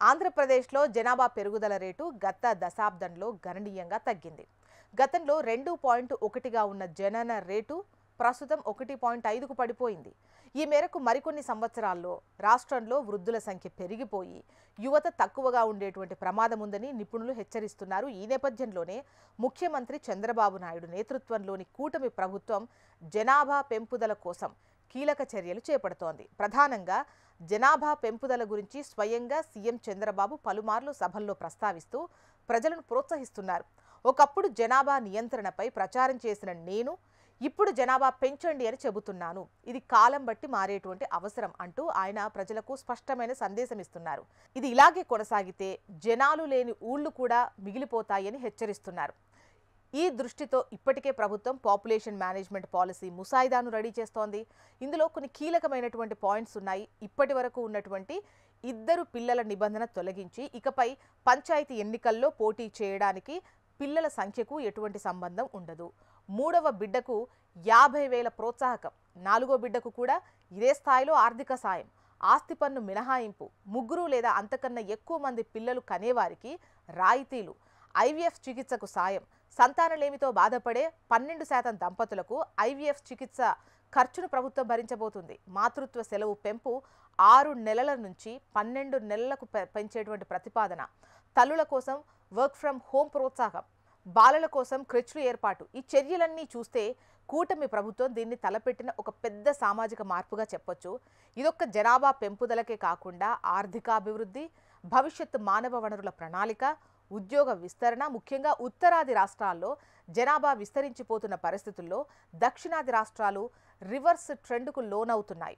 ఆంధ్రప్రదేశ్లో జనాభా పెరుగుదల రేటు గత దశాబ్దంలో గణనీయంగా తగ్గింది. గతంలో 2.1గా ఉన్న జనన రేటు ప్రస్తుతం 1.5కు పడిపోయింది. ఈ మేరకు మరికొన్ని సంవత్సరాల్లో రాష్ట్రంలో వృద్ధుల సంఖ్య పెరిగిపోయి యువత తక్కువగా ఉండేటువంటి ప్రమాదం ఉందని నిపుణులు హెచ్చరిస్తున్నారు. ఈ నేపథ్యంలోనే ముఖ్యమంత్రి చంద్రబాబు నాయుడు నేతృత్వంలోని కూటమి ప్రభుత్వం జనాభా పెంపుదల కోసం కీలక చర్యలు చేపడుతోంది. ప్రధానంగా జనాభా పెంపుదల గురించి స్వయంగా సీఎం చంద్రబాబు పలుమార్లు సభల్లో ప్రస్తావిస్తూ ప్రజలను ప్రోత్సహిస్తున్నారు. ఒకప్పుడు జనాభా నియంత్రణపై ప్రచారం చేసిన నేను ఇప్పుడు జనాభా పెంచండి అని చెబుతున్నాను. ఇది కాలం బట్టి మారేటువంటి అవసరం అంటూ ఆయన ప్రజలకు స్పష్టమైన సందేశం ఇస్తున్నారు. ఇది ఇలాగే కొనసాగితే జనాలు లేని ఊళ్ళు కూడా మిగిలిపోతాయని హెచ్చరిస్తున్నారు. ఈ దృష్టితో ఇప్పటికే ప్రభుత్వం పాపులేషన్ మేనేజ్మెంట్ పాలసీ ముసాయిదాను రెడీ చేస్తోంది. ఇందులో కొన్ని కీలకమైనటువంటి పాయింట్స్ ఉన్నాయి. ఇప్పటి వరకు ఉన్నటువంటి 2 పిల్లల నిబంధన తొలగించి ఇకపై పంచాయతీ ఎన్నికల్లో పోటీ చేయడానికి పిల్లల సంఖ్యకు ఎటువంటి సంబంధం ఉండదు. 3వ బిడ్డకు 50,000 ప్రోత్సాహకం, 4వ బిడ్డకు కూడా ఇదే స్థాయిలో ఆర్థిక సాయం, ఆస్తి పన్ను మినహాయింపు, 3 లేదా అంతకన్నా ఎక్కువ మంది పిల్లలు కనేవారికి రాయితీలు, ఐవీఎఫ్ చికిత్సకు సాయం, సంతానలేమితో బాధపడే 12% దంపతులకు ఐవీఎఫ్ చికిత్స ఖర్చును ప్రభుత్వం భరించబోతుంది. మాతృత్వ సెలవు పెంపు 6 నెలల నుంచి 12 నెలలకు పెంచేటువంటి ప్రతిపాదన, తల్లుల కోసం వర్క్ ఫ్రం హోం ప్రోత్సాహం, బాలల కోసం క్రెచ్లు ఏర్పాటు. ఈ చర్యలన్నీ చూస్తే కూటమి ప్రభుత్వం దీన్ని తలపెట్టిన ఒక పెద్ద సామాజిక మార్పుగా చెప్పొచ్చు. ఇదొక్క జనాభా పెంపుదలకే కాకుండా ఆర్థికాభివృద్ధి, భవిష్యత్తు మానవ వనరుల ప్రణాళిక, ఉద్యోగ విస్తరణ, ముఖ్యంగా ఉత్తరాది రాష్ట్రాల్లో జనాభా విస్తరించిపోతున్న పరిస్థితుల్లో దక్షిణాది రాష్ట్రాలు రివర్స్ ట్రెండ్కు లోనవుతున్నాయి.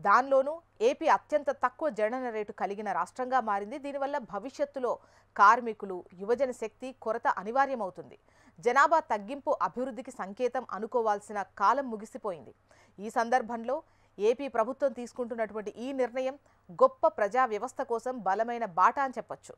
దానిలోనూ ఏపీ అత్యంత తక్కువ జనన రేటు కలిగిన రాష్ట్రంగా మారింది. దీనివల్ల భవిష్యత్తులో కార్మికులు, యువజన శక్తి కొరత అనివార్యమవుతుంది. జనాభా తగ్గింపు అభివృద్ధికి సంకేతం అనుకోవాల్సిన కాలం ముగిసిపోయింది. ఈ సందర్భంలో ఏపీ ప్రభుత్వం తీసుకుంటున్నటువంటి ఈ నిర్ణయం గొప్ప ప్రజా వ్యవస్థ కోసం బలమైన బాట అని చెప్పొచ్చు.